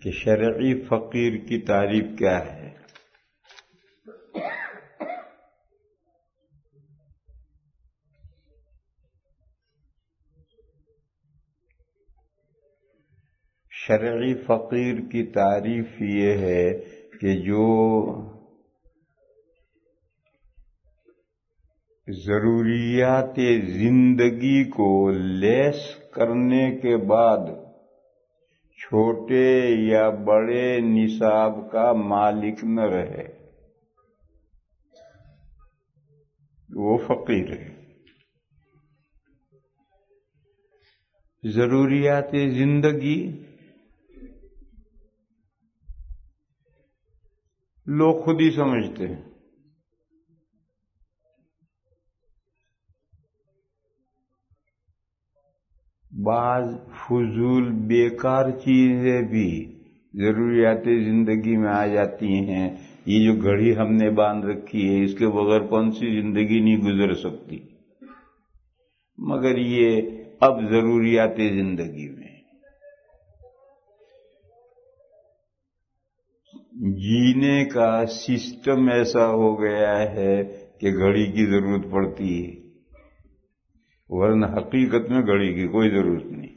کہ شرعی فقیر کی تعریف کیا ہے؟ شرعی فقیر کی تعریف یہ ہے کہ جو ضروریات زندگی کو لیس کرنے کے بعد چھوٹے یا بڑے نصاب کا مالک نہ رہے، وہ فقیر ہے۔ ضروریات زندگی لوگ خود ہی سمجھتے ہیں، بعض فضول بیکار چیزیں بھی ضروریات زندگی میں آ جاتی ہیں۔ یہ جو گھڑی ہم نے باندھ رکھی ہے، اس کے بغیر کون سی زندگی نہیں گزر سکتی، مگر یہ اب ضروریات زندگی میں جینے کا سسٹم ایسا ہو گیا ہے کہ گھڑی کی ضرورت پڑتی ہے، ورنہ حقیقت میں گھڑی کی کوئی ضرورت نہیں۔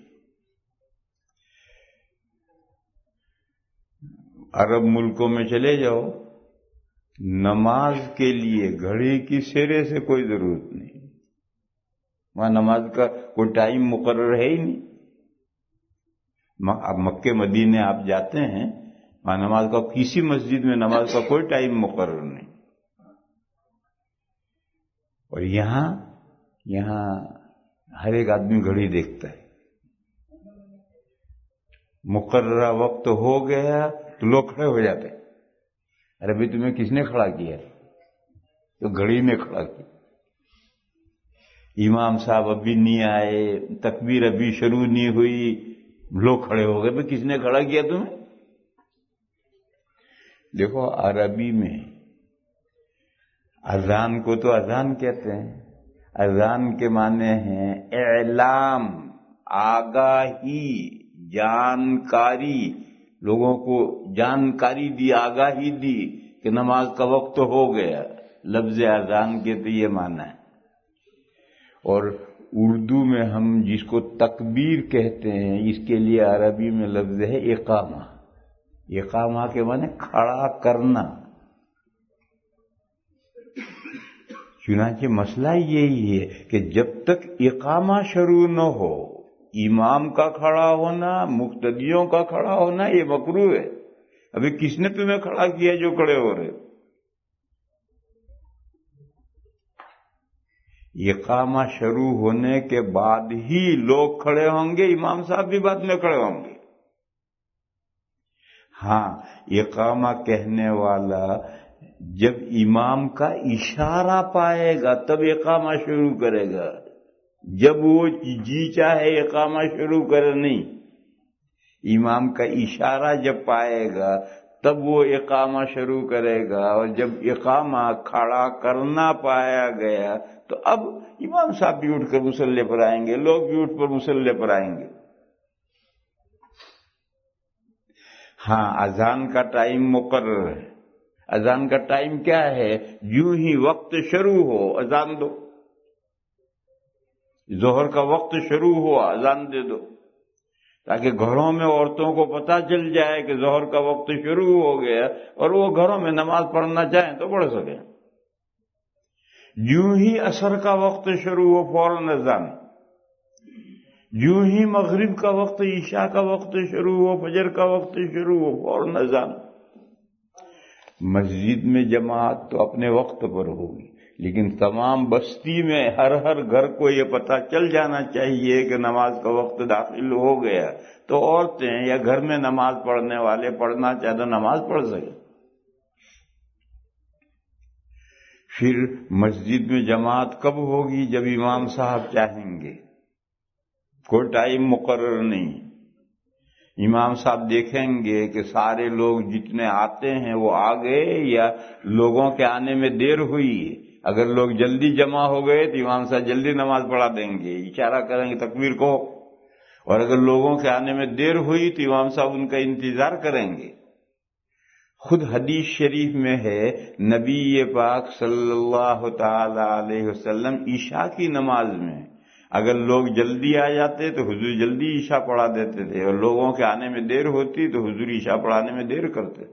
عرب ملکوں میں چلے جاؤ، نماز کے لیے گھڑی کی سرے سے کوئی ضرورت نہیں، وہاں نماز کا کوئی ٹائم مقرر ہے ہی نہیں۔ اب مکے مدینے آپ جاتے ہیں، وہاں نماز کا کسی مسجد میں نماز کا کوئی ٹائم مقرر نہیں، اور یہاں ہر ایک آدمی گھڑی دیکھتا ہے، مقررہ وقت ہو گیا تو لوگ کھڑے ہو جاتے ہیں۔ ارے بھائی تمہیں کس نے کھڑا کیا؟ تو گھڑی نے کھڑا کیا۔ امام صاحب ابھی نہیں آئے، تکبیر ابھی شروع نہیں ہوئی، لوگ کھڑے ہو گئے، بھائی کس نے کھڑا کیا تمہیں؟ دیکھو عربی میں اذان کو تو اذان کہتے ہیں، اذان کے معنی ہیں اعلام، آگاہی، جانکاری، لوگوں کو جانکاری دی، آگاہی دی کہ نماز کا وقت ہو گیا۔ لفظ اذان کے تو یہ معنی ہے۔ اور اردو میں ہم جس کو تکبیر کہتے ہیں، اس کے لیے عربی میں لفظ ہے اقامہ۔ اقامہ کے معنی کھڑا کرنا۔ چنانچہ مسئلہ یہی ہے کہ جب تک اقامہ شروع نہ ہو، امام کا کھڑا ہونا، مقتدیوں کا کھڑا ہونا، یہ مکروہ ہے۔ ابھی کس نے تمہیں کھڑا کیا جو کھڑے ہو رہے؟ اقامہ شروع ہونے کے بعد ہی لوگ کھڑے ہوں گے، امام صاحب بھی بعد میں کھڑے ہوں گے۔ ہاں، اقامہ کہنے والا جب امام کا اشارہ پائے گا تب اقامہ شروع کرے گا، جب وہ جی چاہے اقامہ شروع کرے نہیں۔ امام کا اشارہ جب پائے گا تب وہ اقامہ شروع کرے گا، اور جب اقامہ کھڑا کرنا پایا گیا تو اب امام صاحب بھی اٹھ کر مصلی پر آئیں گے، لوگ بھی اٹھ کر مصلی پر آئیں گے۔ ہاں، اذان کا ٹائم مقرر ہے۔ اذان کا ٹائم کیا ہے؟ یوں ہی وقت شروع ہو اذان دو، ظہر کا وقت شروع ہوا اذان دے دو، تاکہ گھروں میں عورتوں کو پتہ چل جائے کہ ظہر کا وقت شروع ہو گیا، اور وہ گھروں میں نماز پڑھنا چاہیں تو پڑھ سکیں۔ یوں ہی عصر کا وقت شروع ہو فوراً اذان، یوں ہی مغرب کا وقت، عشاء کا وقت شروع ہو، فجر کا وقت شروع ہو، فوراً اذان۔ مسجد میں جماعت تو اپنے وقت پر ہوگی، لیکن تمام بستی میں ہر گھر کو یہ پتہ چل جانا چاہیے کہ نماز کا وقت داخل ہو گیا، تو عورتیں یا گھر میں نماز پڑھنے والے پڑھنا چاہے تو نماز پڑھ سکیں۔ پھر مسجد میں جماعت کب ہوگی؟ جب امام صاحب چاہیں گے، کوئی ٹائم مقرر نہیں۔ امام صاحب دیکھیں گے کہ سارے لوگ جتنے آتے ہیں وہ آ گئے یا لوگوں کے آنے میں دیر ہوئی ہے۔ اگر لوگ جلدی جمع ہو گئے تو امام صاحب جلدی نماز پڑھا دیں گے، اشارہ کریں گے تکبیر کو، اور اگر لوگوں کے آنے میں دیر ہوئی تو امام صاحب ان کا انتظار کریں گے۔ خود حدیث شریف میں ہے، نبی پاک صلی اللہ تعالی علیہ وسلم عشاء کی نماز میں اگر لوگ جلدی آ جاتے تو حضور جلدی عشاء پڑھا دیتے تھے، اور لوگوں کے آنے میں دیر ہوتی تو حضور عشاء پڑھانے میں دیر کرتے۔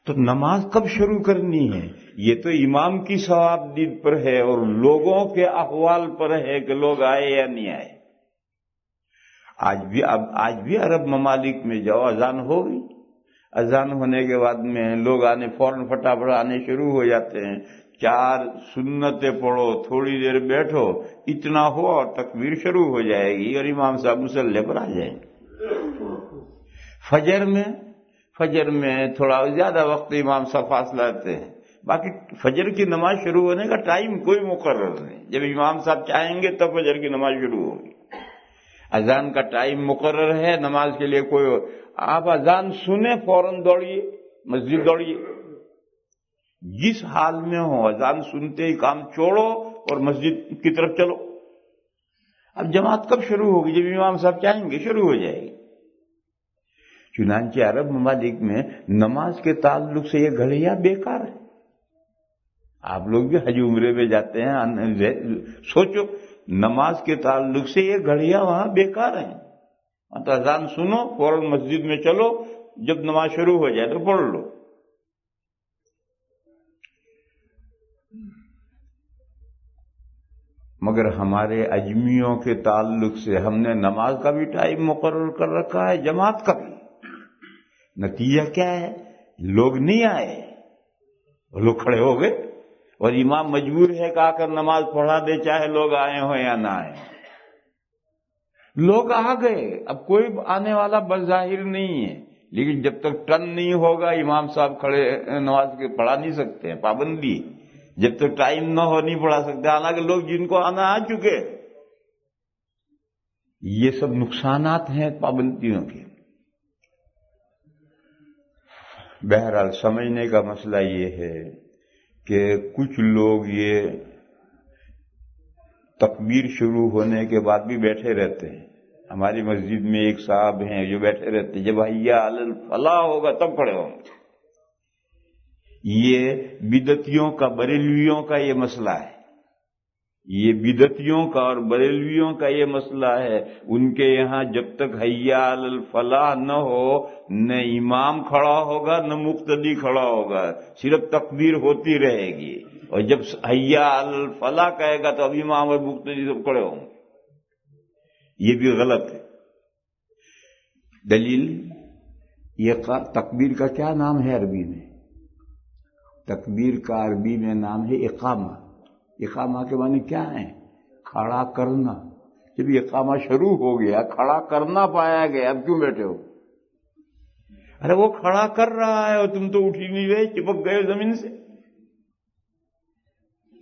تو نماز کب شروع کرنی ہے، یہ تو امام کی ثوابدید پر ہے اور لوگوں کے احوال پر ہے کہ لوگ آئے یا نہیں آئے۔ آج بھی عرب ممالک میں جاؤ، اذان ہو گئی، اذان ہونے کے بعد میں لوگ آنے فوراً فٹافٹ آنے شروع ہو جاتے ہیں، 4 سنتیں پڑھو، تھوڑی دیر بیٹھو، اتنا ہو اور تکبیر شروع ہو جائے گی اور امام صاحب مصلی پر آ جائیں گے۔ فجر میں تھوڑا زیادہ وقت امام صاحب فاصلہ لیتے ہیں، باقی فجر کی نماز شروع ہونے کا ٹائم کوئی مقرر نہیں، جب امام صاحب چاہیں گے تب فجر کی نماز شروع ہوگی۔ اذان کا ٹائم مقرر ہے، نماز کے لیے کوئی، آپ اذان سنیں فوراً دوڑیے، مسجد دوڑیے، جس حال میں ہو اذان سنتے ہی کام چھوڑو اور مسجد کی طرف چلو۔ اب جماعت کب شروع ہوگی؟ جب امام صاحب چاہیں گے شروع ہو جائے گی۔ چنانچہ عرب ممالک میں نماز کے تعلق سے یہ گھڑیاں بیکار ہیں۔ آپ لوگ بھی حج عمرے میں جاتے ہیں، سوچو نماز کے تعلق سے یہ گھڑیاں وہاں بیکار ہیں۔ تو اذان سنو، فوراً مسجد میں چلو، جب نماز شروع ہو جائے تو پڑھ لو۔ مگر ہمارے اجمیوں کے تعلق سے ہم نے نماز کا بھی ٹائم مقرر کر رکھا ہے، جماعت کا بھی۔ نتیجہ کیا ہے؟ لوگ نہیں آئے، لوگ کھڑے ہو گئے اور امام مجبور ہے کہ آ کر نماز پڑھا دے، چاہے لوگ آئے ہوں یا نہ آئے۔ لوگ آ گئے، اب کوئی آنے والا بظاہر نہیں ہے، لیکن جب تک ٹرن نہیں ہوگا امام صاحب کھڑے نماز کے پڑھا نہیں سکتے ہیں، پابندی، جب تک ٹائم نہ ہو نہیں پڑھا سکتے، حالانکہ لوگ جن کو آنا آ چکے۔ یہ سب نقصانات ہیں پابندیوں کے۔ بہرحال سمجھنے کا مسئلہ یہ ہے کہ کچھ لوگ یہ تکبیر شروع ہونے کے بعد بھی بیٹھے رہتے ہیں۔ ہماری مسجد میں ایک صاحب ہیں جو بیٹھے رہتے ہیں، جب حی علی الفلاح ہوگا تب کھڑے ہوں گے۔ یہ بدعتیوں کا، بریلویوں کا یہ مسئلہ ہے، یہ بدعتیوں کا اور بریلویوں کا یہ مسئلہ ہے۔ ان کے یہاں جب تک حی علی الفلاح نہ ہو، نہ امام کھڑا ہوگا نہ مقتدی کھڑا ہوگا، صرف تکبیر ہوتی رہے گی، اور جب حی علی الفلاح کہے گا تو اب امام اور مقتدی سب کھڑے ہوں گے۔ یہ بھی غلط ہے۔ دلیل، یہ تکبیر کا کیا نام ہے عربی میں؟ تکبیر کا عربی میں نام ہے اقامہ۔ اقامہ کے معنی کیا ہے؟ کھڑا کرنا۔ جب اقامہ شروع ہو گیا، کھڑا کرنا پایا گیا، اب کیوں بیٹھے ہو؟ ارے وہ کھڑا کر رہا ہے اور تم تو اٹھ ہی نہیں رہے، چپک گئے زمین سے۔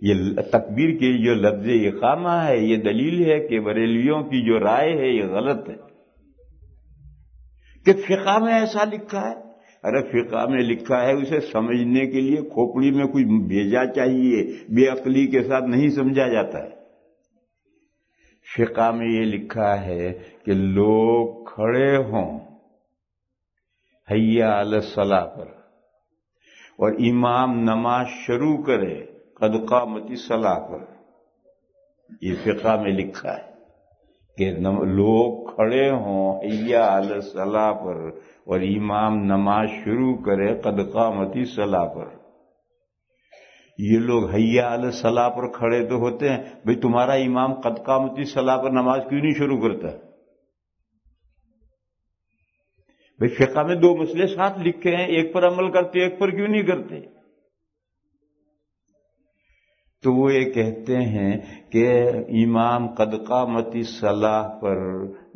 یہ تکبیر کے جو لفظ اقامہ ہے، یہ دلیل ہے کہ بریلویوں کی جو رائے ہے یہ غلط ہے، کہ فقہ میں ایسا لکھا ہے۔ ارے فقہ میں لکھا ہے، اسے سمجھنے کے لیے کھوپڑی میں کچھ بھیجا چاہیے، بے عقلی کے ساتھ نہیں سمجھا جاتا ہے۔ فقہ میں یہ لکھا ہے کہ لوگ کھڑے ہوں حی علی الصلاۃ پر، اور امام نماز شروع کرے قد قامت الصلاۃ پر۔ یہ فقہ میں لکھا ہے کہ لوگ کھڑے ہوں حی علی الصلاۃ پر اور امام نماز شروع کرے قد قامت الصلاۃ پر۔ یہ لوگ حی علی الصلاۃ پر کھڑے تو ہوتے ہیں، بھئی تمہارا امام قد قامت الصلاۃ پر نماز کیوں نہیں شروع کرتا؟ بھئی فقہ میں 2 مسئلے ساتھ لکھے ہیں، ایک پر عمل کرتے ایک پر کیوں نہیں کرتے؟ تو وہ یہ کہتے ہیں کہ امام قد قامت الصلاۃ پر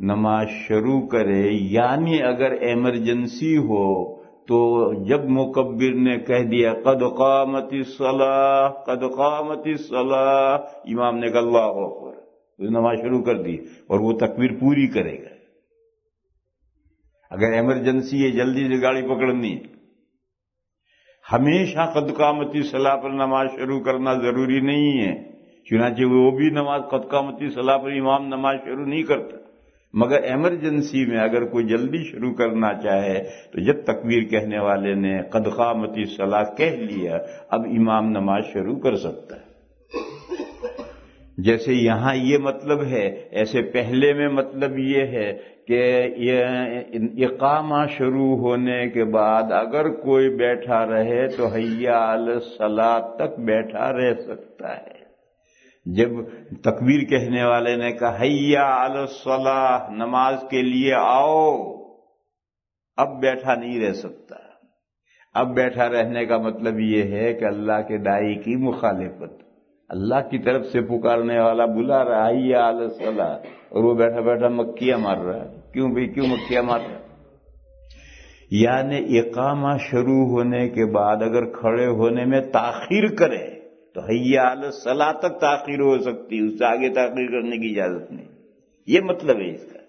نماز شروع کرے، یعنی اگر ایمرجنسی ہو تو جب مکبر نے کہہ دیا قد قامت الصلاۃ، قد قامت الصلاۃ، امام نے کہا اللہ اکبر، تو نماز شروع کر دی اور وہ تکبیر پوری کرے گا۔ اگر ایمرجنسی ہے، جلدی سے گاڑی پکڑنی ہے، ہمیشہ قد قامت الصلاۃ پر نماز شروع کرنا ضروری نہیں ہے، چنانچہ وہ بھی نماز قد قامتی صلاح پر امام نماز شروع نہیں کرتا، مگر ایمرجنسی میں اگر کوئی جلدی شروع کرنا چاہے تو جب تکبیر کہنے والے نے قد قامتی صلاح کہہ لیا اب امام نماز شروع کر سکتا ہے۔ جیسے یہاں یہ مطلب ہے، ایسے پہلے میں مطلب یہ ہے کہ یہ اقامہ شروع ہونے کے بعد اگر کوئی بیٹھا رہے تو حی علی الصلاۃ تک بیٹھا رہ سکتا ہے۔ جب تکبیر کہنے والے نے کہا حی علی الصلاۃ، نماز کے لیے آؤ، اب بیٹھا نہیں رہ سکتا۔ اب بیٹھا رہنے کا مطلب یہ ہے کہ اللہ کے داعی کی مخالفت، اللہ کی طرف سے پکارنے والا بلا رہا ہے حی علی الصلاۃ اور وہ بیٹھا بیٹھا مکیاں مار رہا ہے۔ کیوں بھئی، کیوں مکیاں مار رہا ہے؟ یعنی اقامہ شروع ہونے کے بعد اگر کھڑے ہونے میں تاخیر کرے تو حی علی الصلاۃ تک تاخیر ہو سکتی، اس سے آگے تاخیر کرنے کی اجازت نہیں۔ یہ مطلب ہے اس کا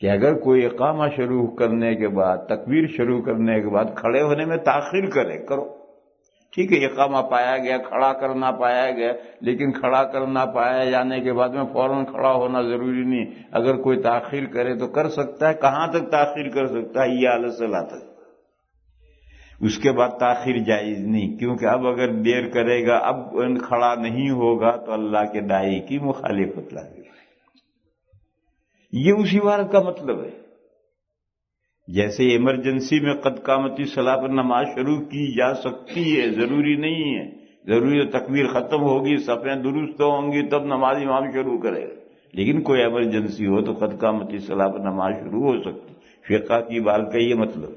کہ اگر کوئی اقامہ شروع کرنے کے بعد، تکبیر شروع کرنے کے بعد کھڑے ہونے میں تاخیر کرے، کرو، ٹھیک ہے، اقامہ پایا گیا، کھڑا کرنا پایا گیا، لیکن کھڑا کرنا پایا جانے کے بعد میں فوراً کھڑا ہونا ضروری نہیں۔ اگر کوئی تاخیر کرے تو کر سکتا ہے، کہاں تک تاخیر کر سکتا ہے؟ حی علی الصلاۃ تک۔ اس کے بعد تاخیر جائز نہیں، کیونکہ اب اگر دیر کرے گا، اب کھڑا نہیں ہوگا تو اللہ کے داعی کی مخالفت لازم ہے۔ یہ اس عبارت کا مطلب ہے۔ جیسے ایمرجنسی میں قد قامتی صلاح پر نماز شروع کی جا سکتی ہے، ضروری نہیں ہے، ضروری ہے تکبیر ختم ہوگی، صفیں درست ہوں گی تب نماز امام شروع کرے گا، لیکن کوئی ایمرجنسی ہو تو قد قامتی صلاح پر نماز شروع ہو سکتی۔ فقہ کی بات کا یہ مطلب۔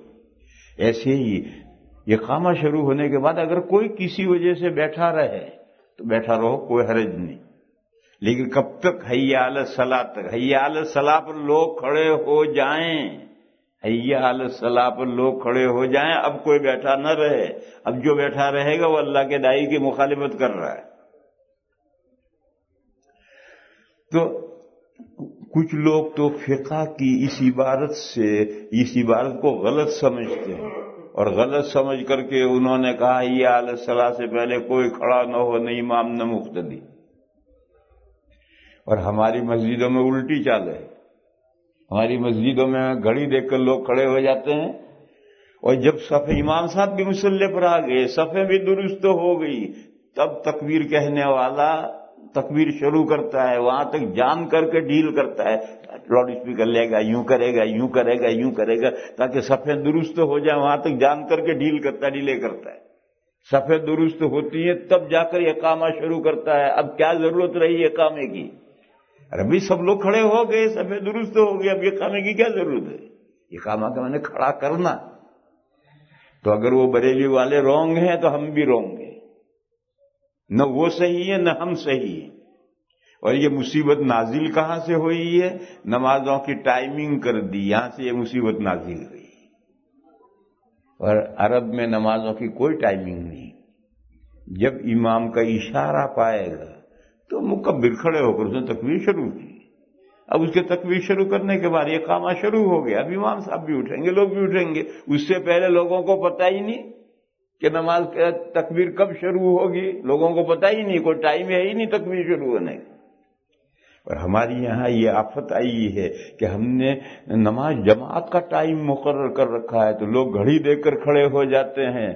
ایسے ہی اقامہ شروع ہونے کے بعد اگر کوئی کسی وجہ سے بیٹھا رہے تو بیٹھا رہو، کوئی حرج نہیں، لیکن کب تک؟ حی علی الصلاۃ تک۔ حی علی الصلاۃ پر لوگ کھڑے ہو جائیں، حی علی الصلاۃ پر لوگ کھڑے ہو جائیں، اب کوئی بیٹھا نہ رہے۔ اب جو بیٹھا رہے گا وہ اللہ کے داعی کی مخالفت کر رہا ہے۔ تو کچھ لوگ تو فقہ کی اس عبارت سے اس عبارت کو غلط سمجھتے ہیں، اور غلط سمجھ کر کے انہوں نے کہا حی علی الصلاۃ سے پہلے کوئی کھڑا نہ ہو، نہ امام نہ مقتدی۔ اور ہماری مسجدوں میں الٹی چال ہے، ہماری مسجدوں میں گھڑی دیکھ کر لوگ کھڑے ہو جاتے ہیں، اور جب صف امام صاحب بھی مصلی پر آ گئے، صفیں بھی درست ہو گئی، تب تکبیر کہنے والا تکبیر شروع کرتا ہے، وہاں تک جان کر کے ڈھیل کرتا ہے، لاؤڈ اسپیکر لے گا، یوں کرے گا، یوں کرے گا، یوں کرے گا، تاکہ صفیں درست ہو جائیں، وہاں تک جان کر کے ڈھیل کرتا ہے، ڈھیلے کرتا ہے۔ صفیں درست ہوتی ہیں تب جا کر اقامہ شروع کرتا ہے۔ اب کیا ضرورت رہی اقامے کی؟ ارے بھائی سب لوگ کھڑے ہو گئے، صفیں درست ہو گئی، اب اقامے کی کیا ضرورت ہے؟ اقامہ کا میں نے کھڑا کرنا۔ تو اگر وہ بریلی والے رونگ ہیں تو ہم بھی رونگ ہیں، نہ وہ صحیح ہے نہ ہم صحیح ہیں۔ اور یہ مصیبت نازل کہاں سے ہوئی ہے؟ نمازوں کی ٹائمنگ کر دی، یہاں سے یہ مصیبت نازل ہوئی۔ اور عرب میں نمازوں کی کوئی ٹائمنگ نہیں، جب امام کا اشارہ پائے گا تو مکبر کھڑے ہو کر اس نے تکبیر شروع کی۔ اب اس کے تکبیر شروع کرنے کے بعد یہ اقامہ شروع ہو گیا، اب امام صاحب بھی اٹھیں گے، لوگ بھی اٹھیں گے۔ اس سے پہلے لوگوں کو پتہ ہی نہیں کہ نماز کا تکبیر کب شروع ہوگی، لوگوں کو پتہ ہی نہیں، کوئی ٹائم ہے ہی نہیں تکبیر شروع ہونے کا۔ اور ہماری یہاں یہ آفت آئی ہے کہ ہم نے نماز جماعت کا ٹائم مقرر کر رکھا ہے تو لوگ گھڑی دیکھ کر کھڑے ہو جاتے ہیں،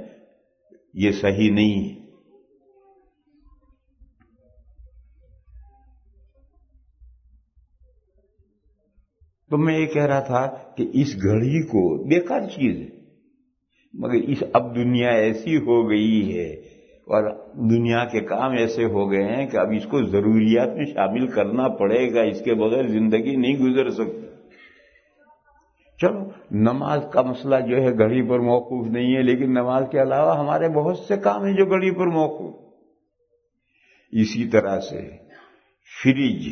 یہ صحیح نہیں ہے۔ تو میں یہ کہہ رہا تھا کہ اس گھڑی کو بیکار چیز ہے، مگر اب دنیا ایسی ہو گئی ہے اور دنیا کے کام ایسے ہو گئے ہیں کہ اب اس کو ضروریات میں شامل کرنا پڑے گا، اس کے بغیر زندگی نہیں گزر سکتی۔ چلو نماز کا مسئلہ جو ہے گھڑی پر موقوف نہیں ہے، لیکن نماز کے علاوہ ہمارے بہت سے کام ہیں جو گھڑی پر موقوف۔ اسی طرح سے فریج،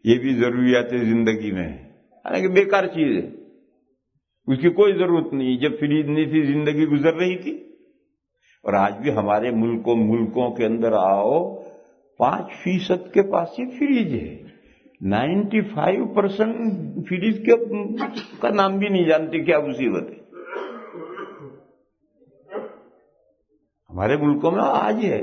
یہ بھی ضروریات زندگی میں ہے، حالانکہ بیکار چیز ہے، اس کی کوئی ضرورت نہیں۔ جب فریج نہیں تھی زندگی گزر رہی تھی۔ اور آج بھی ہمارے ملکوں کے اندر آؤ، 5% کے پاس ہی فریج ہے، 95% فریج کا نام بھی نہیں جانتے، کیا مصیبت ہے۔ ہمارے ملکوں میں آج ہے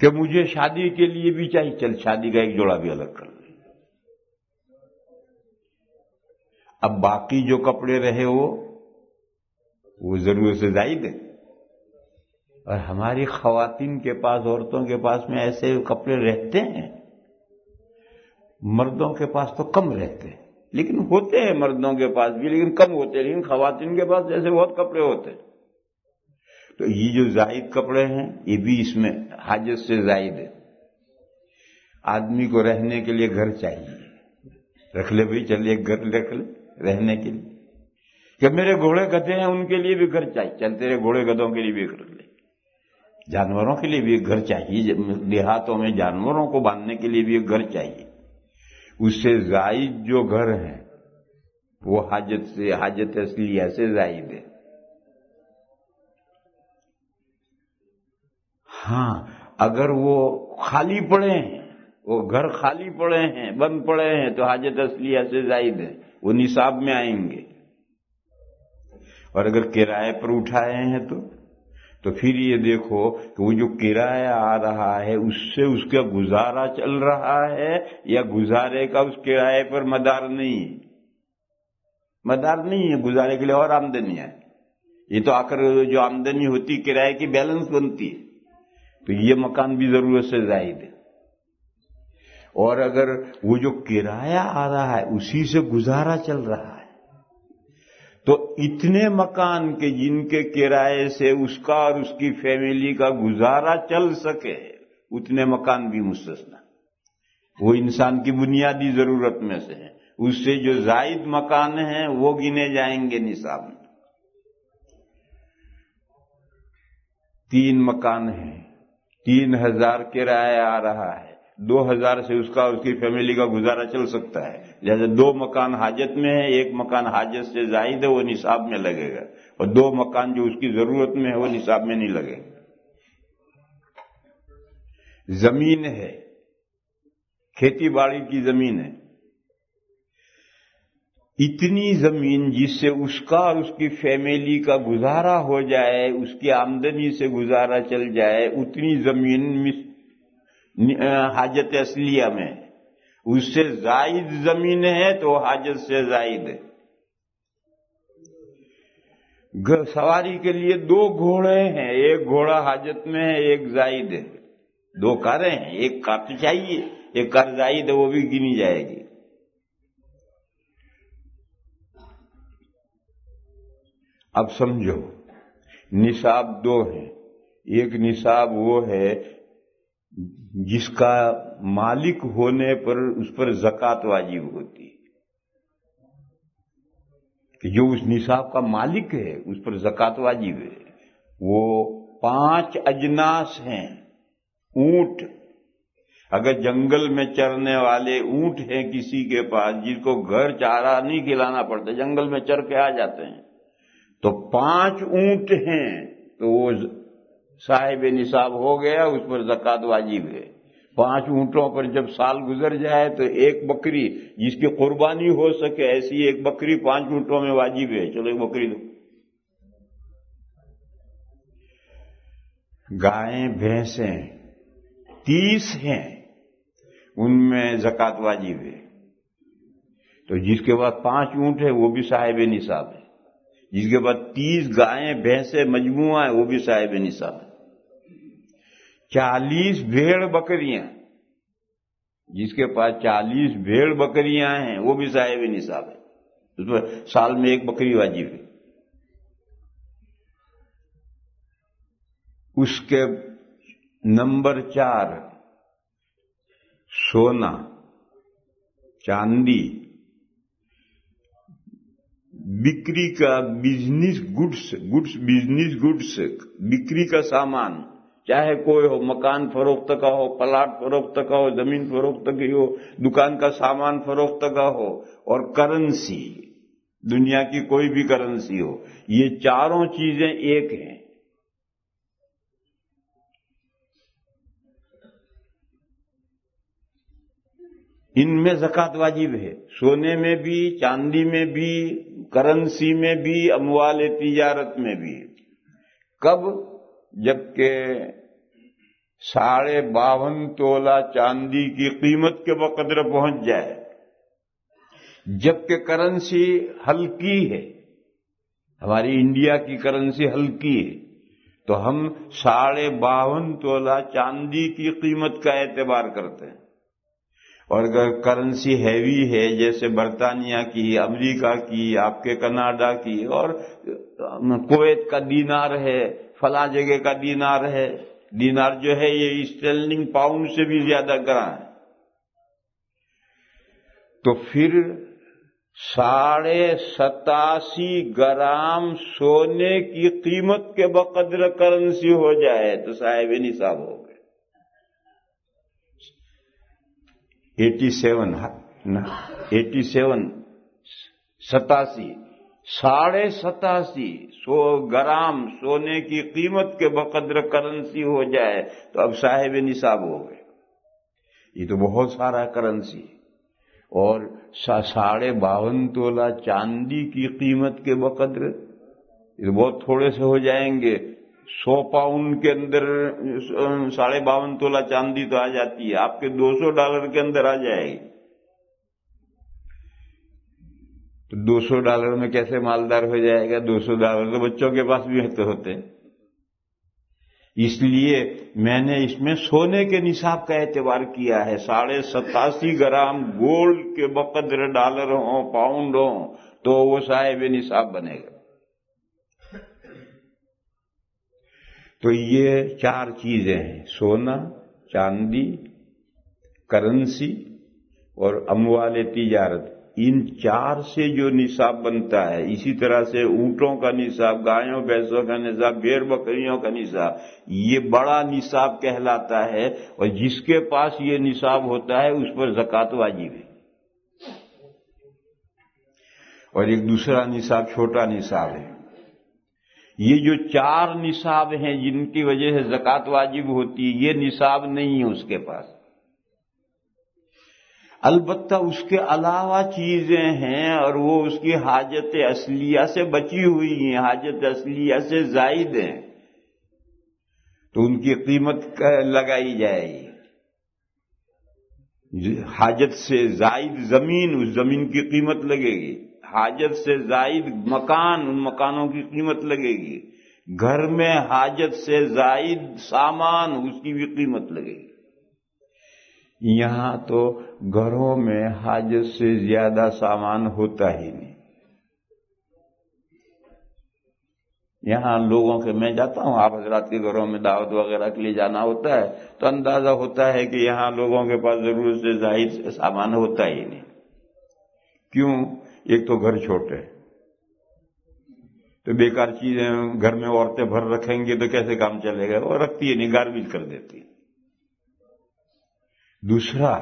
کہ مجھے شادی کے لیے بھی چاہیے، چل شادی کا ایک جوڑا بھی الگ کر لیں۔ اب باقی جو کپڑے رہے وہ ضرورت سے زائد ہے۔ اور ہماری خواتین کے پاس، عورتوں کے پاس میں ایسے کپڑے رہتے ہیں، مردوں کے پاس تو کم رہتے ہیں، لیکن ہوتے ہیں مردوں کے پاس بھی، لیکن کم ہوتے ہیں، لیکن خواتین کے پاس ایسے بہت کپڑے ہوتے ہیں۔ تو یہ جو زائد کپڑے ہیں یہ بھی اس میں حاجت سے زائد ہے۔ آدمی کو رہنے کے لیے گھر چاہیے، رکھ لے بھائی، چل ایک گھر رکھ لے رہنے کے لیے، کہ میرے گھوڑے گدھے ہیں ان کے لیے بھی گھر چاہیے، چل تیرے گھوڑے گدھوں کے لیے بھی رکھ لے، جانوروں کے لیے بھی ایک گھر چاہیے، دیہاتوں میں جانوروں کو باندھنے کے لیے بھی ایک گھر چاہیے۔ اس سے زائد جو گھر ہیں وہ حاجت اصلیہ سے زائد ہے۔ ہاں، اگر وہ خالی پڑے ہیں، وہ گھر خالی پڑے ہیں، بند پڑے ہیں، تو حاجت اصلیہ سے زائد ہے، وہ نصاب میں آئیں گے۔ اور اگر کرائے پر اٹھائے ہیں تو پھر یہ دیکھو کہ وہ جو کرایہ آ رہا ہے اس سے اس کا گزارا چل رہا ہے یا گزارے کا اس کرائے پر مدار نہیں ہے، مدار نہیں ہے، گزارے کے لیے اور آمدنی ہے۔ یہ تو آ کر جو آمدنی ہوتی کرائے کی بیلنس بنتی ہے، تو یہ مکان بھی ضرورت سے زائد ہے۔ اور اگر وہ جو کرایہ آ رہا ہے اسی سے گزارا چل رہا ہے تو اتنے مکان کے جن کے کرائے سے اس کا اور اس کی فیملی کا گزارا چل سکے اتنے مکان بھی مستثنا، وہ انسان کی بنیادی ضرورت میں سے ہیں، اس سے جو زائد مکان ہیں وہ گنے جائیں گے نصاب میں۔ 3 مکان ہیں، 3000 کرایہ آ رہا ہے، 2000 سے اس کا اور اس کی فیملی کا گزارا چل سکتا ہے، لہذا 2 مکان حاجت میں ہے، 1 مکان حاجت سے زائد ہے، وہ نصاب میں لگے گا، اور 2 مکان جو اس کی ضرورت میں ہے وہ نصاب میں نہیں لگے گا۔ زمین ہے، کھیتی باڑی کی زمین ہے، اتنی زمین جس سے اس کا اور اس کی فیملی کا گزارا ہو جائے، اس کی آمدنی سے گزارا چل جائے، اتنی زمین حاجت اصلیہ میں، اس سے زائد زمین ہے تو حاجت سے زائد ہے۔ سواری کے لیے 2 گھوڑے ہیں، ایک گھوڑا حاجت میں ہے، ایک زائد ہے، 2 کاریں ہیں، ایک کار تو چاہیے، ایک کار زائد ہے وہ بھی گنی جائے گی۔ اب سمجھو، نصاب 2 ہیں، ایک نصاب وہ ہے جس کا مالک ہونے پر اس پر زکوٰۃ واجب ہوتی ہے، کہ جو اس نصاب کا مالک ہے اس پر زکوٰۃ واجب ہے۔ وہ 5 اجناس ہیں۔ اونٹ، اگر جنگل میں چرنے والے اونٹ ہیں کسی کے پاس جس کو گھر چارہ نہیں کھلانا پڑتا، جنگل میں چر کے آ جاتے ہیں، تو 5 اونٹ ہیں تو وہ صاحب نصاب ہو گیا، اس پر زکوٰۃ واجب ہے۔ 5 اونٹوں پر جب سال گزر جائے تو ایک بکری جس کی قربانی ہو سکے ایسی ایک بکری 5 اونٹوں میں واجب ہے، چلو ایک بکری دو۔ گائیں بھینسیں 30 ہیں، ان میں زکوٰۃ واجب ہے، تو جس کے بعد 5 اونٹ ہے وہ بھی صاحب نصاب ہے، جس کے بعد 30 گائیں بھینسیں مجموعہ ہے وہ بھی صاحب نصاب ہے۔ 40 بھیڑ بکریاں، جس کے پاس 40 بھیڑ بکریاں ہیں وہ بھی صاحب نصاب ہے، اس پر سال میں ایک بکری واجب ہے۔ اس کے نمبر 4 سونا، چاندی، بکری کا بزنس گڈس، بکری کا سامان، چاہے کوئی ہو، مکان فروخت کا ہو، پلاٹ فروخت کا ہو، زمین فروخت کی ہو، دکان کا سامان فروخت کا ہو، اور کرنسی، دنیا کی کوئی بھی کرنسی ہو، یہ چاروں چیزیں ایک ہیں۔ ان میں زکوٰۃ واجب ہے، سونے میں بھی، چاندی میں بھی، کرنسی میں بھی، اموال تجارت میں بھی۔ کب؟ جبکہ 52.5 تولہ چاندی کی قیمت کے بقدر پہنچ جائے، جبکہ کرنسی ہلکی ہے، ہماری انڈیا کی کرنسی ہلکی ہے، تو ہم 52.5 تولہ چاندی کی قیمت کا اعتبار کرتے ہیں، اور اگر کرنسی ہیوی ہے جیسے برطانیہ کی، امریکہ کی، آپ کے کناڈا کی، اور کویت کا دینار ہے، فلاں جگہ کا دینار ہے، دینار جو ہے یہ اسٹرلنگ پاؤنڈ سے بھی زیادہ گراں ہے، تو پھر 87.5 گرام سونے کی قیمت کے بقدر کرنسی ہو جائے تو صاحب نصاب ہو گئے۔ 87 100 گرام سونے کی قیمت کے بقدر کرنسی ہو جائے تو اب صاحب نصاب ہو گئے۔ یہ تو بہت سارا کرنسی، اور 52.5 تولہ چاندی کی قیمت کے بقدر یہ بہت تھوڑے سے ہو جائیں گے۔ 100 پاؤنڈ کے اندر 52.5 تولہ چاندی تو آ جاتی ہے، آپ کے $200 کے اندر آ جائے گی، تو $200 میں کیسے مالدار ہو جائے گا؟ $200 تو بچوں کے پاس بھی ہوتے ہیں۔ اس لیے میں نے اس میں سونے کے نصاب کا اعتبار کیا ہے، 87.5 گرام گولڈ کے بقدر ڈالر ہوں، پاؤنڈ ہوں، تو وہ صاحب نصاب بنے گا۔ تو یہ 4 چیزیں ہیں، سونا، چاندی، کرنسی اور اموال تجارت، ان 4 سے جو نصاب بنتا ہے، اسی طرح سے اونٹوں کا نصاب، گایوں بھینسوں کا نصاب، بھیڑ بکریوں کا نصاب، یہ بڑا نصاب کہلاتا ہے، اور جس کے پاس یہ نصاب ہوتا ہے اس پر زکوٰۃ واجب ہے۔ اور ایک دوسرا نصاب چھوٹا نصاب ہے۔ یہ جو 4 نصاب ہیں جن کی وجہ سے زکوٰۃ واجب ہوتی ہے، یہ نصاب نہیں ہے اس کے پاس۔ البتہ اس کے علاوہ چیزیں ہیں، اور وہ اس کی حاجت اصلیہ سے بچی ہوئی ہیں، حاجت اصلیہ سے زائد ہیں، تو ان کی قیمت لگائی جائے گی۔ حاجت سے زائد زمین، اس زمین کی قیمت لگے گی، حاجت سے زائد مکان، ان مکانوں کی قیمت لگے گی، گھر میں حاجت سے زائد سامان، اس کی بھی قیمت لگے گی۔ یہاں تو گھروں میں حاجت سے زیادہ سامان ہوتا ہی نہیں۔ یہاں لوگوں کے، میں جاتا ہوں آپ حضرات کے گھروں میں دعوت وغیرہ کے لیے جانا ہوتا ہے تو اندازہ ہوتا ہے کہ یہاں لوگوں کے پاس ضرورت سے زائد سامان ہوتا ہی نہیں۔ کیوں؟ ایک تو گھر چھوٹے، تو بیکار چیزیں گھر میں عورتیں بھر رکھیں گے تو کیسے کام چلے گا؟ وہ رکھتی ہے نہیں، گاربیج کر دیتی ہے۔ دوسرا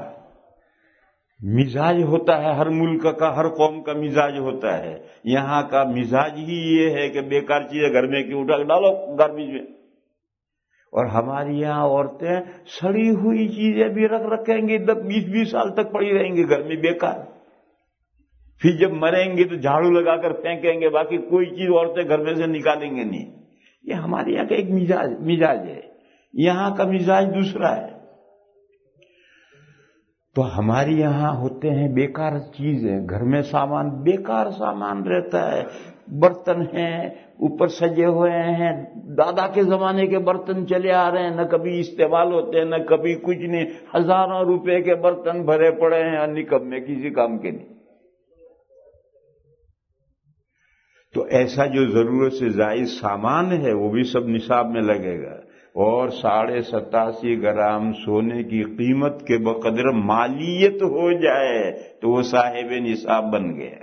مزاج ہوتا ہے، ہر ملک کا، ہر قوم کا مزاج ہوتا ہے، یہاں کا مزاج ہی یہ ہے کہ بیکار چیزیں گھر میں کیوں اٹھا کے ڈالو گاربیج میں، اور ہماری یہاں عورتیں سڑی ہوئی چیزیں بھی رکھیں گی، 20 سال تک پڑی رہیں گی گھر میں بیکار، پھر جب مریں گے تو جھاڑو لگا کر پھینکیں گے، باقی کوئی چیز عورتیں گھر میں سے نکالیں گے نہیں۔ یہ ہمارے یہاں کا ایک مزاج ہے، یہاں کا مزاج دوسرا ہے۔ تو ہمارے یہاں ہوتے ہیں بیکار چیزیں، گھر میں سامان بیکار سامان رہتا ہے، برتن ہیں اوپر سجے ہوئے ہیں، دادا کے زمانے کے برتن چلے آ رہے ہیں، نہ کبھی استعمال ہوتے ہیں، نہ کبھی کچھ نہیں، ہزاروں روپے کے برتن بھرے پڑے ہیں اور نکمے کسی کام کے نہیں۔ تو ایسا جو ضرورت سے زائد سامان ہے وہ بھی سب نصاب میں لگے گا، اور 87.5 گرام سونے کی قیمت کے بقدر مالیت ہو جائے تو وہ صاحب نصاب بن گیا۔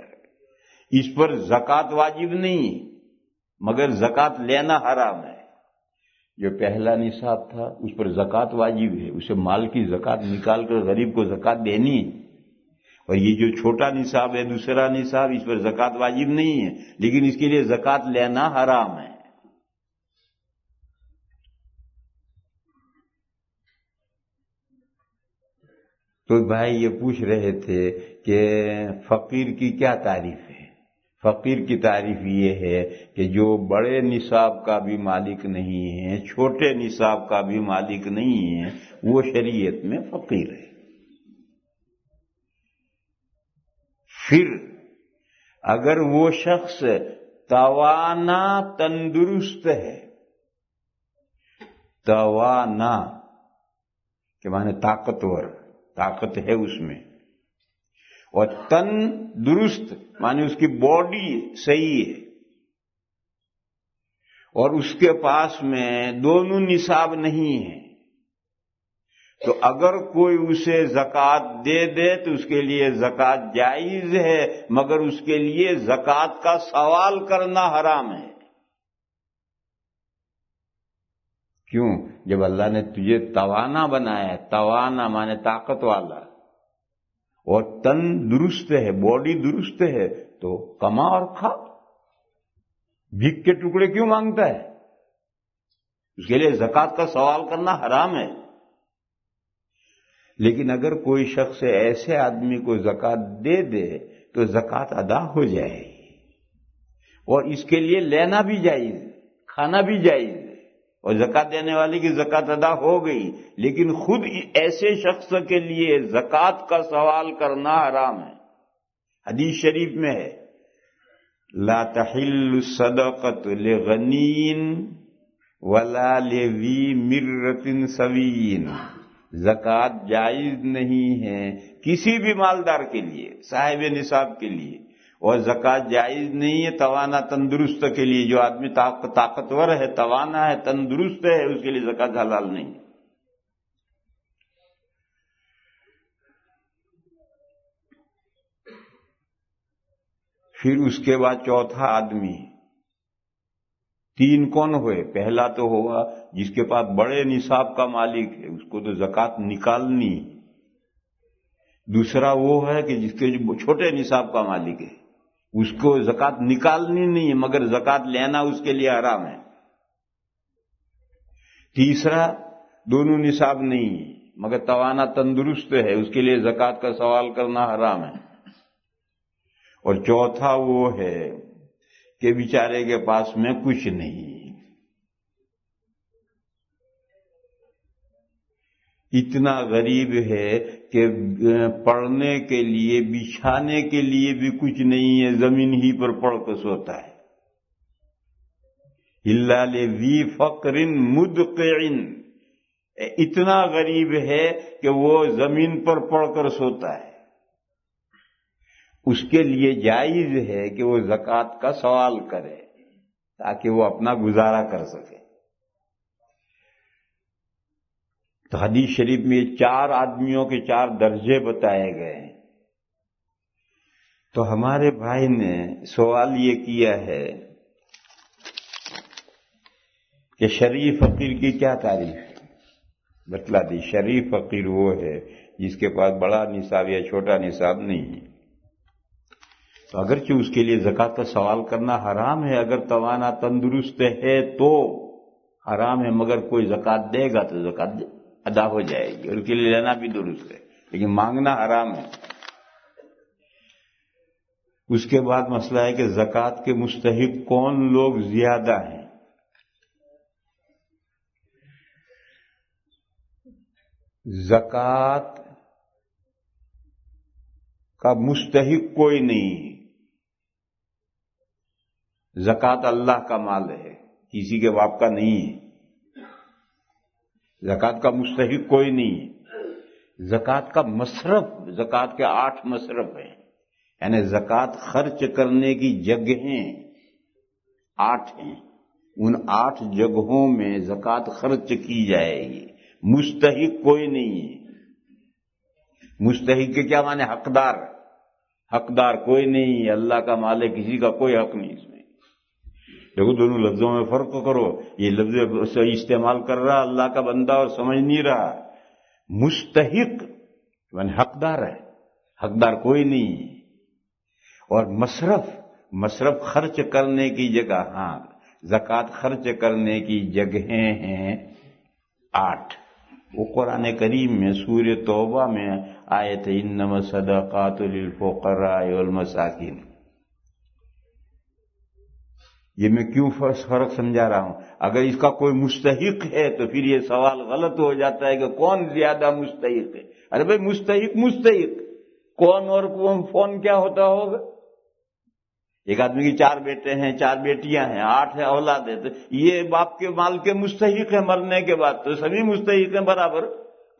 اس پر زکوٰۃ واجب نہیں، مگر زکوٰۃ لینا حرام ہے۔ جو پہلا نصاب تھا اس پر زکوٰۃ واجب ہے، اسے مال کی زکوٰۃ نکال کر غریب کو زکوٰۃ دینی، اور یہ جو چھوٹا نصاب ہے، دوسرا نصاب، اس پر زکوٰۃ واجب نہیں ہے، لیکن اس کے لیے زکوٰۃ لینا حرام ہے۔ تو بھائی یہ پوچھ رہے تھے کہ فقیر کی کیا تعریف ہے؟ فقیر کی تعریف یہ ہے کہ جو بڑے نصاب کا بھی مالک نہیں ہے، چھوٹے نصاب کا بھی مالک نہیں ہے، وہ شریعت میں فقیر ہے۔ پھر اگر وہ شخص توانا تندرست ہے، توانا کہ معنی طاقتور، طاقت ہے اس میں، اور تن درست معنی اس کی باڈی صحیح ہے، اور اس کے پاس میں دونوں نصاب نہیں ہیں، تو اگر کوئی اسے زکوٰۃ دے دے تو اس کے لیے زکوٰۃ جائز ہے، مگر اس کے لیے زکوٰۃ کا سوال کرنا حرام ہے۔ کیوں؟ جب اللہ نے تجھے توانا بنایا ہے، توانا مانے طاقت والا، اور تن درست ہے، باڈی درست ہے، تو کما اور کھا۔ بھیک کے ٹکڑے کیوں مانگتا ہے؟ اس کے لیے زکوٰۃ کا سوال کرنا حرام ہے۔ لیکن اگر کوئی شخص ایسے آدمی کو زکوٰۃ دے دے تو زکوٰۃ ادا ہو جائے گی، اور اس کے لیے لینا بھی جائز، کھانا بھی جائز، اور زکوٰۃ دینے والے کی زکوٰۃ ادا ہو گئی، لیکن خود ایسے شخص کے لیے زکوٰۃ کا سوال کرنا حرام ہے۔ حدیث شریف میں ہے، لا تحل الصدقۃ لغنی ولا لذی مرۃ سوین، زکوٰۃ جائز نہیں ہے کسی بھی مالدار کے لیے، صاحب نصاب کے لیے، اور زکوٰۃ جائز نہیں ہے توانا تندرست کے لیے۔ جو آدمی طاقتور ہے، توانا ہے، تندرست ہے، اس کے لیے زکوٰۃ حلال نہیں۔ پھر اس کے بعد چوتھا آدمی، تین کون ہوئے؟ پہلا تو ہوگا جس کے پاس بڑے نصاب کا مالک ہے، اس کو تو زکوٰۃ نکالنی۔ دوسرا وہ ہے کہ جس کے جو چھوٹے نصاب کا مالک ہے، اس کو زکوٰۃ نکالنی نہیں ہے، مگر زکوٰۃ لینا اس کے لیے حرام ہے۔ تیسرا دونوں نصاب نہیں ہے مگر توانا تندرست ہے، اس کے لیے زکوٰۃ کا سوال کرنا حرام ہے۔ اور چوتھا وہ ہے کہ بیچارے کے پاس میں کچھ نہیں، اتنا غریب ہے کہ پڑھنے کے لیے، بچھانے کے لیے بھی کچھ نہیں ہے، زمین ہی پر پڑ کر سوتا ہے۔ الا لذی فقر مدقع، اتنا غریب ہے کہ وہ زمین پر پڑ کر سوتا ہے، اس کے لیے جائز ہے کہ وہ زکوٰۃ کا سوال کرے تاکہ وہ اپنا گزارا کر سکے۔ تو حدیث شریف میں یہ چار آدمیوں کے چار درجے بتائے گئے ہیں۔ تو ہمارے بھائی نے سوال یہ کیا ہے کہ شریف فقیر کی کیا تعریف ہے؟ بتلا دی، شریف فقیر وہ ہے جس کے پاس بڑا نصاب یا چھوٹا نصاب نہیں ہے، تو اگرچہ اس کے لیے زکوٰۃ کا سوال کرنا حرام ہے، اگر توانا تندرست ہے تو حرام ہے، مگر کوئی زکوٰۃ دے گا تو زکوٰۃ ادا ہو جائے گی، اور اس کے لیے لینا بھی درست ہے، لیکن مانگنا حرام ہے۔ اس کے بعد مسئلہ ہے کہ زکوٰۃ کے مستحق کون لوگ زیادہ ہیں۔ زکوٰۃ کا مستحق کوئی نہیں ہے، زکوٰۃ اللہ کا مال ہے، کسی کے باپ کا نہیں ہے، زکوٰۃ کا مستحق کوئی نہیں ہے۔ زکوٰۃ کا مصرف، زکوٰۃ کے 8 مصرف ہیں، یعنی زکوٰۃ خرچ کرنے کی جگہیں 8 ہیں، ان 8 جگہوں میں زکوٰۃ خرچ کی جائے گی، مستحق کوئی نہیں ہے۔ مستحق کے کیا معنی؟ حقدار، حقدار کوئی نہیں ہے، اللہ کا مال ہے، کسی کا کوئی حق نہیں اس میں۔ دیکھو دونوں لفظوں میں فرق کرو، یہ لفظ استعمال کر رہا اللہ کا بندہ اور سمجھ نہیں رہا، مستحق یعنی حقدار ہے، حقدار کوئی نہیں ہے۔ اور مصرف خرچ کرنے کی جگہ، ہاں زکوٰۃ خرچ کرنے کی جگہیں ہیں 8، وہ قرآن کریم میں سورہ توبہ میں آیت انما الصدقات للفقراء والمساکین، یہ میں کیوں فرق سمجھا رہا ہوں؟ اگر اس کا کوئی مستحق ہے تو پھر یہ سوال غلط ہو جاتا ہے کہ کون زیادہ مستحق ہے۔ ارے بھائی مستحق کون اور فون کیا ہوتا ہوگا؟ ایک آدمی کی 4 بیٹے ہیں، 4 بیٹیاں ہیں، 8 ہے اولاد ہے، تو یہ باپ کے مال کے مستحق ہے مرنے کے بعد، تو سبھی مستحق ہیں برابر،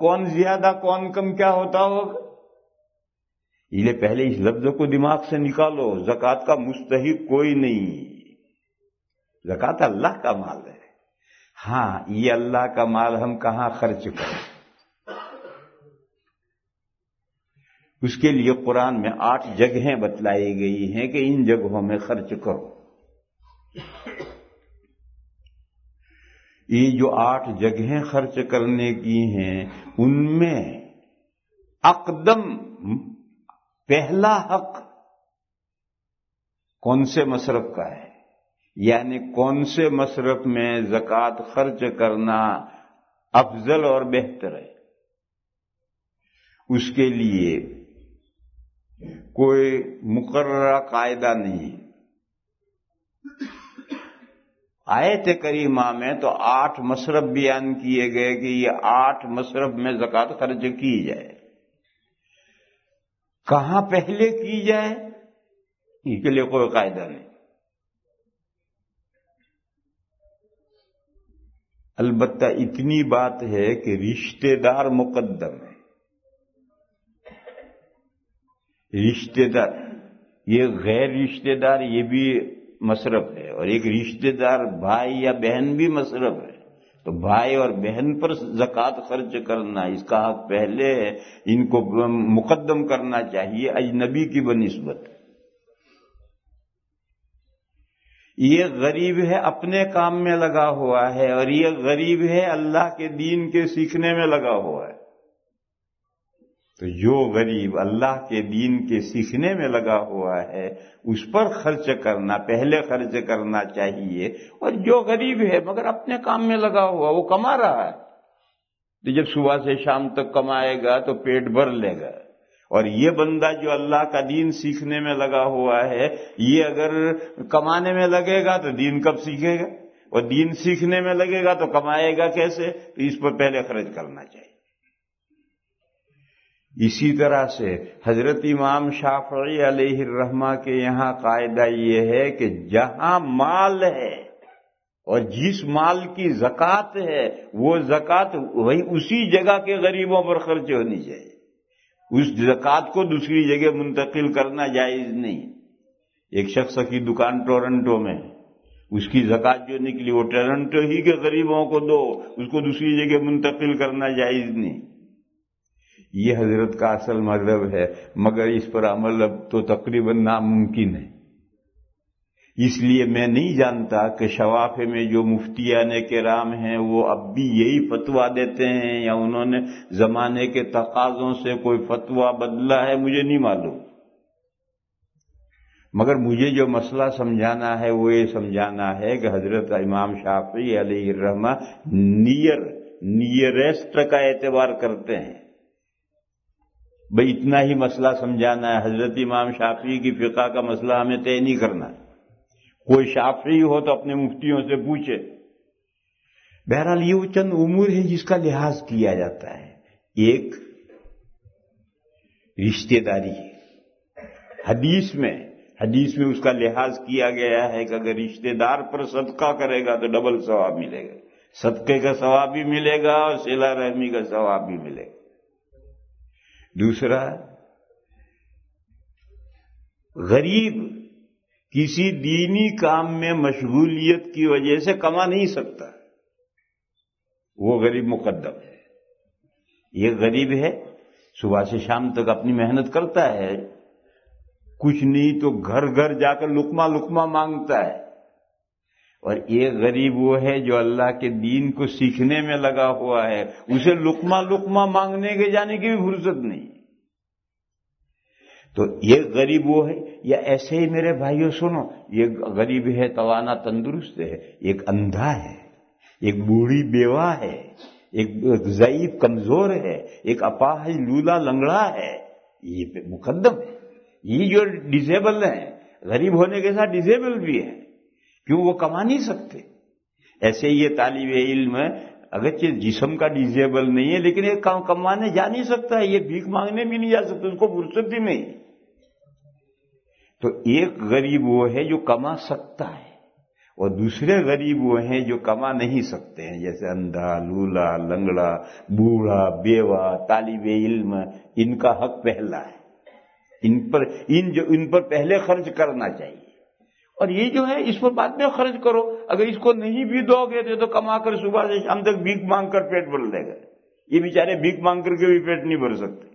کون زیادہ کون کم کیا ہوتا ہوگا؟ اس لیے پہلے اس لفظ کو دماغ سے نکالو، زکوٰۃ کا مستحق کوئی نہیں، زکوٰۃ اللہ کا مال ہے۔ ہاں، یہ اللہ کا مال ہم کہاں خرچ کریں؟ اس کے لیے قرآن میں 8 جگہیں بتلائی گئی ہیں کہ ان جگہوں میں خرچ کرو۔ یہ جو 8 جگہیں خرچ کرنے کی ہیں، ان میں اقدم پہلا حق کون سے مصرف کا ہے، یعنی کون سے مصرف میں زکوٰۃ خرچ کرنا افضل اور بہتر ہے، اس کے لیے کوئی مقررہ قاعدہ نہیں۔ آیت کریمہ میں تو 8 مصرف بیان کیے گئے کہ یہ 8 مصرف میں زکوٰۃ خرچ کی جائے۔ کہاں پہلے کی جائے اس کے لیے کوئی قاعدہ نہیں۔ البتہ اتنی بات ہے کہ رشتہ دار مقدم ہے۔ رشتہ دار، یہ غیر رشتہ دار یہ بھی مصرف ہے، اور ایک رشتہ دار بھائی یا بہن بھی مصرف ہے، تو بھائی اور بہن پر زکوٰۃ خرچ کرنا اس کا حق پہلے ہے، ان کو مقدم کرنا چاہیے اجنبی کی بنسبت۔ یہ غریب ہے اپنے کام میں لگا ہوا ہے، اور یہ غریب ہے اللہ کے دین کے سیکھنے میں لگا ہوا ہے، تو جو غریب اللہ کے دین کے سیکھنے میں لگا ہوا ہے اس پر خرچ کرنا پہلے خرچ کرنا چاہیے، اور جو غریب ہے مگر اپنے کام میں لگا ہوا وہ کما رہا ہے، تو جب صبح سے شام تک کمائے گا تو پیٹ بھر لے گا۔ اور یہ بندہ جو اللہ کا دین سیکھنے میں لگا ہوا ہے، یہ اگر کمانے میں لگے گا تو دین کب سیکھے گا، اور دین سیکھنے میں لگے گا تو کمائے گا کیسے؟ تو اس پر پہلے خرچ کرنا چاہیے۔ اسی طرح سے حضرت امام شافعی علیہ الرحمہ کے یہاں قاعدہ یہ ہے کہ جہاں مال ہے اور جس مال کی زکوٰۃ ہے وہ زکوٰۃ وہی اسی جگہ کے غریبوں پر خرچ ہونی چاہیے، اس زکوٰۃ کو دوسری جگہ منتقل کرنا جائز نہیں۔ ایک شخص کی دکان ٹورنٹو میں، اس کی زکوٰۃ جو نکلی وہ ٹورنٹو ہی کے غریبوں کو دو، اس کو دوسری جگہ منتقل کرنا جائز نہیں۔ یہ حضرت کا اصل مذہب ہے، مگر اس پر عمل اب تو تقریباً ناممکن ہے۔ اس لیے میں نہیں جانتا کہ شوافع میں جو مفتیان کرام ہیں وہ اب بھی یہی فتویٰ دیتے ہیں یا انہوں نے زمانے کے تقاضوں سے کوئی فتویٰ بدلا ہے، مجھے نہیں معلوم۔ مگر مجھے جو مسئلہ سمجھانا ہے وہ یہ سمجھانا ہے کہ حضرت امام شافعی علیہ الرحمہ نیئرسٹ کا اعتبار کرتے ہیں۔ بھئی اتنا ہی مسئلہ سمجھانا ہے، حضرت امام شافعی کی فقہ کا مسئلہ ہمیں طے نہیں کرنا۔ کوئی شافعی ہو تو اپنے مفتیوں سے پوچھے۔ بہرحال یہ وہ چند امور ہیں جس کا لحاظ کیا جاتا ہے۔ ایک رشتہ داری ہے، حدیث میں اس کا لحاظ کیا گیا ہے کہ اگر رشتہ دار پر صدقہ کرے گا تو ڈبل ثواب ملے گا، صدقے کا ثواب بھی ملے گا اور صلہ رحمی کا ثواب بھی ملے گا۔ دوسرا، غریب کسی دینی کام میں مشغولیت کی وجہ سے کما نہیں سکتا، وہ غریب مقدم ہے۔ یہ غریب ہے، صبح سے شام تک اپنی محنت کرتا ہے، کچھ نہیں تو گھر گھر جا کر لقمہ مانگتا ہے، اور ایک غریب وہ ہے جو اللہ کے دین کو سیکھنے میں لگا ہوا ہے، اسے لقمہ مانگنے کے جانے کی بھی فرصت نہیں۔ تو یہ غریب وہ ہے، یا ایسے ہی میرے بھائیوں سنو، یہ غریب ہے توانا تندرست ہے، ایک اندھا ہے، ایک بوڑھی بیوہ ہے، ایک ضعیف کمزور ہے، ایک اپاہج لولا لنگڑا ہے، یہ مقدم ہے۔ یہ جو ڈسیبل ہیں، غریب ہونے کے ساتھ ڈسیبل بھی ہیں، کیوں؟ وہ کما نہیں سکتے. ایسے یہ طالب علم اگرچہ جسم کا ڈیزیبل نہیں ہے لیکن یہ کمانے جا نہیں سکتا ہے، یہ بھیک مانگنے بھی نہیں جا سکتا، اس کو فرصت ہی نہیں. تو ایک غریب وہ ہے جو کما سکتا ہے اور دوسرے غریب وہ ہیں جو کما نہیں سکتے ہیں، جیسے اندھا، لولا، لنگڑا، بوڑھا، بیوہ، طالب علم. ان کا حق پہلا ہے، ان پر پہلے خرچ کرنا چاہیے. اور یہ جو ہے اس پر بعد میں خرچ کرو. اگر اس کو نہیں بھی دو گے تو کما کر صبح سے شام تک بھیک مانگ کر پیٹ بھر لے گا. یہ بیچارے بھیک مانگ کر کے بھی پیٹ نہیں بھر سکتے.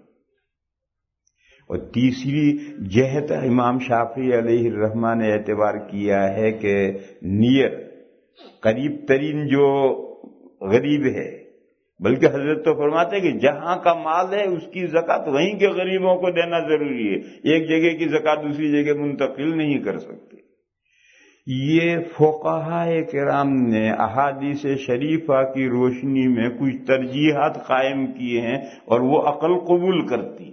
اور تیسری جہت امام شافعی علیہ الرحمہ نے اعتبار کیا ہے کہ نیئر قریب ترین جو غریب ہے، بلکہ حضرت تو فرماتے ہیں کہ جہاں کا مال ہے اس کی زکوٰۃ وہیں کے غریبوں کو دینا ضروری ہے. ایک جگہ کی زکوٰۃ دوسری جگہ منتقل نہیں کر سکتے. یہ فقہائے کرام نے احادیث شریفہ کی روشنی میں کچھ ترجیحات قائم کیے ہیں اور وہ عقل قبول کرتی.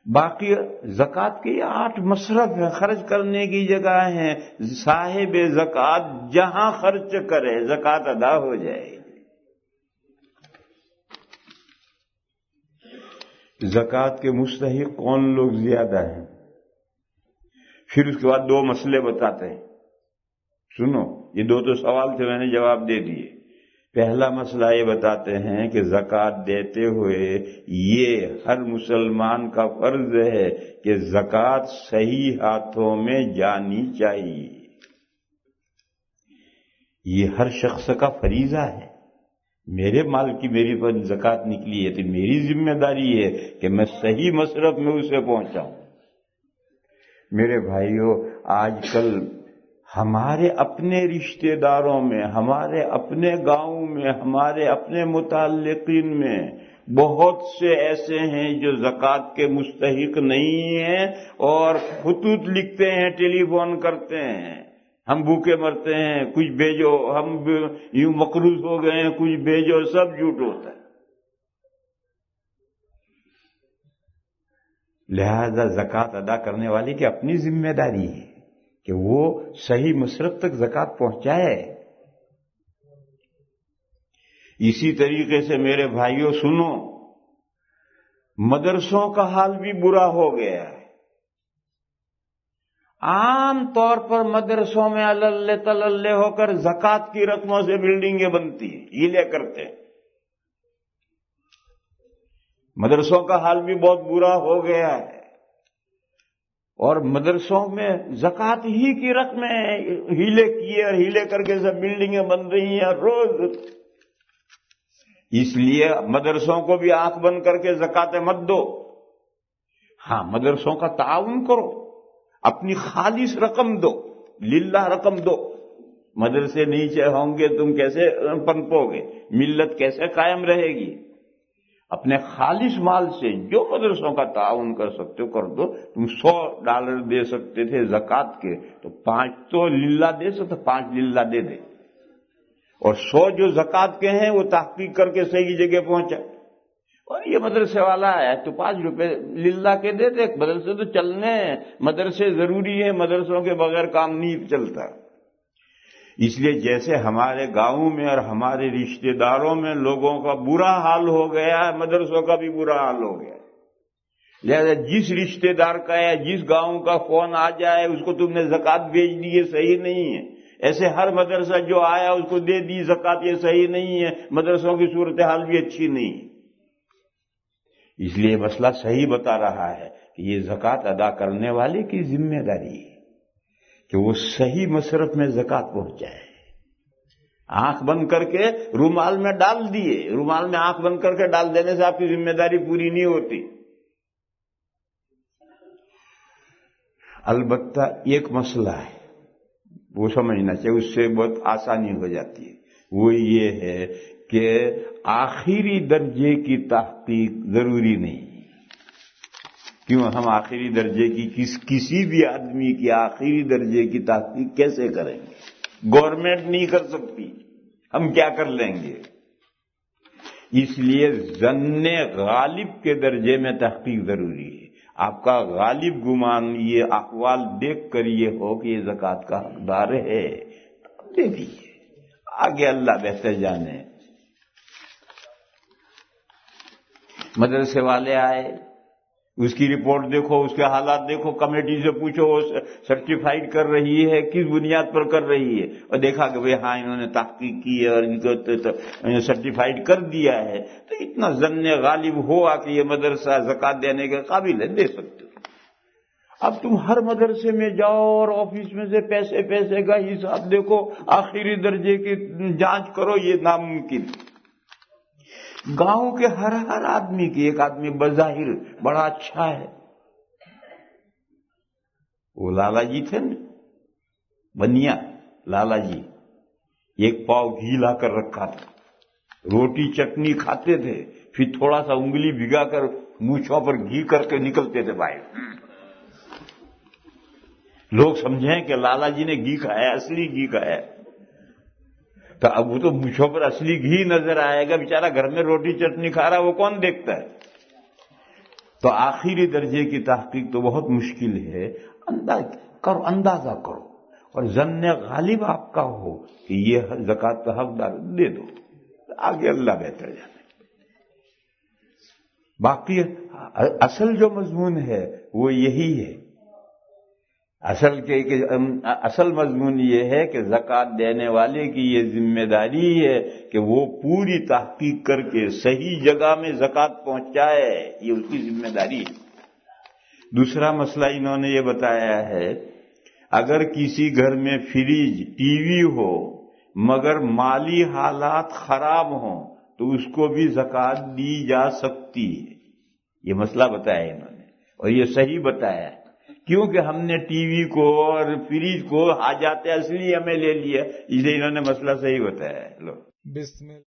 باقی زکوٰۃ کے 8 مصرف ہیں، خرچ کرنے کی جگہ ہیں. صاحب زکوٰۃ جہاں خرچ کرے زکوٰۃ ادا ہو جائے. زکوٰۃ کے مستحق کون لوگ زیادہ ہیں؟ پھر اس کے بعد 2 مسئلے بتاتے ہیں. سنو، یہ 2 تو سوال تھے، میں نے جواب دے دیے. پہلا مسئلہ یہ بتاتے ہیں کہ زکوٰۃ دیتے ہوئے یہ ہر مسلمان کا فرض ہے کہ زکوٰۃ صحیح ہاتھوں میں جانی چاہیے. یہ ہر شخص کا فریضہ ہے. میرے مال کی میری پر زکوٰۃ نکلی ہے تو میری ذمہ داری ہے کہ میں صحیح مصرف میں اسے پہنچاؤں. میرے بھائیوں، آج کل ہمارے اپنے رشتہ داروں میں، ہمارے اپنے گاؤں میں، ہمارے اپنے متعلقین میں بہت سے ایسے ہیں جو زکوٰۃ کے مستحق نہیں ہیں اور خطوط لکھتے ہیں، ٹیلی فون کرتے ہیں، ہم بھوکے مرتے ہیں، کچھ بھیجو، ہم یوں مقروض ہو گئے ہیں، کچھ بھیجو. سب جھوٹ ہوتا ہے. لہذا زکوٰۃ ادا کرنے والے کی اپنی ذمہ داری ہے کہ وہ صحیح مصرف تک زکوٰۃ پہنچائے. اسی طریقے سے میرے بھائیوں سنو، مدرسوں کا حال بھی برا ہو گیا ہے. عام طور پر مدرسوں میں اللہ تللے ہو کر زکوٰۃ کی رقموں سے بلڈنگیں بنتی ہیں، یہ لے کرتے ہیں. مدرسوں کا حال بھی بہت برا ہو گیا ہے اور مدرسوں میں زکوٰۃ ہی کی رقمیں ہیلے کیے اور ہیلے کر کے سب بلڈنگیں بن رہی ہیں روز. اس لیے مدرسوں کو بھی آنکھ بند کر کے زکوٰۃ مت دو. ہاں، مدرسوں کا تعاون کرو، اپنی خالص رقم دو، للہ رقم دو. مدرسے نیچے ہوں گے تم کیسے پنپو گے؟ ملت کیسے قائم رہے گی؟ اپنے خالص مال سے جو مدرسوں کا تعاون کر سکتے ہو کر دو. تم $100 دے سکتے تھے زکوٰۃ کے تو 5 تو للہ دے سکتے، 5 للہ دے دے. اور 100 جو زکوٰۃ کے ہیں وہ تحقیق کر کے صحیح جگہ پہنچا. اور یہ مدرسے والا ہے تو 5 روپے للہ کے دے دے. مدرسے تو چلنے ہیں، مدرسے ضروری ہیں، مدرسوں کے بغیر کام نہیں چلتا. اس لیے جیسے ہمارے گاؤں میں اور ہمارے رشتہ داروں میں لوگوں کا برا حال ہو گیا ہے، مدرسوں کا بھی برا حال ہو گیا. لہذا جس رشتہ دار کا یا جس گاؤں کا فون آ جائے اس کو تم نے زکوٰۃ بھیج دی، یہ صحیح نہیں ہے. ایسے ہر مدرسہ جو آیا اس کو دے دی زکوٰۃ، یہ صحیح نہیں ہے. مدرسوں کی صورتحال بھی اچھی نہیں ہے. اس لیے مسئلہ صحیح بتا رہا ہے کہ یہ زکوٰۃ ادا کرنے والے کی ذمہ داری ہے کہ وہ صحیح مصرف میں زکوٰۃ پہنچائے. آنکھ بند کر کے رومال میں ڈال دیے، رومال میں آنکھ بند کر کے ڈال دینے سے آپ کی ذمہ داری پوری نہیں ہوتی. البتہ ایک مسئلہ ہے وہ سمجھنا چاہیے، اس سے بہت آسانی ہو جاتی ہے. وہ یہ ہے کہ آخری درجے کی تحقیق ضروری نہیں. کیوں؟ ہم آخری درجے کی کسی بھی آدمی کی آخری درجے کی تحقیق کیسے کریں گے؟ گورنمنٹ نہیں کر سکتی، ہم کیا کر لیں گے؟ اس لیے ظن غالب کے درجے میں تحقیق ضروری ہے. آپ کا غالب گمان یہ احوال دیکھ کر یہ ہو کہ یہ زکوٰۃ کا حقدار ہے، دے دیجیے، آگے اللہ بہتر جانے۔ مدرسے والے آئے، اس کی رپورٹ دیکھو، اس کے حالات دیکھو، کمیٹی سے پوچھو وہ سرٹیفائیڈ کر رہی ہے، کس بنیاد پر کر رہی ہے، اور دیکھا کہ بھئی ہاں انہوں نے تحقیق کی ہے اور ان کو سرٹیفائیڈ کر دیا ہے، تو اتنا ظن غالب ہوا کہ یہ مدرسہ زکوٰۃ دینے کے قابل ہے، دے سکتے ہو۔ اب تم ہر مدرسے میں جاؤ اور آفس میں سے پیسے کا حساب دیکھو، آخری درجے کی جانچ کرو، یہ ناممکن۔ گاؤں کے ہر آدمی کی، ایک آدمی بظاہر بڑا اچھا ہے، وہ لالا جی تھے نا، بنیا لالا جی، ایک پاؤ گھی لا کر رکھا تھا، روٹی چٹنی کھاتے تھے، پھر تھوڑا سا انگلی بھگا کر مونچھوں پر گھی کر کے نکلتے تھے باہر، لوگ سمجھیں کہ لالا جی نے گھی کھایا، اصلی گھی کھایا۔ تو اب وہ تو مونچھوں پر اصلی گھی نظر آئے گا، بیچارہ گھر میں روٹی چٹنی کھا رہا، وہ کون دیکھتا ہے؟ تو آخری درجے کی تحقیق تو بہت مشکل ہے، اندازہ کرو، اور ظن غالب آپ کا ہو کہ یہ زکوٰۃ کا حقدار، دے دو، آگے اللہ بہتر جانے۔ باقی اصل جو مضمون ہے وہ یہی ہے، اصل مضمون یہ ہے کہ زکوٰۃ دینے والے کی یہ ذمہ داری ہے کہ وہ پوری تحقیق کر کے صحیح جگہ میں زکوٰۃ پہنچائے، یہ اس کی ذمہ داری ہے۔ دوسرا مسئلہ انہوں نے یہ بتایا ہے، اگر کسی گھر میں فریج، ٹی وی ہو مگر مالی حالات خراب ہوں تو اس کو بھی زکوٰۃ دی جا سکتی ہے، یہ مسئلہ بتایا انہوں نے، اور یہ صحیح بتایا ہے، کیونکہ ہم نے ٹی وی کو اور فریج کو حاجات اصلی ہمیں لے لیا، اس لیے انہوں نے مسئلہ صحیح بتایا ہے۔ بسم اللہ۔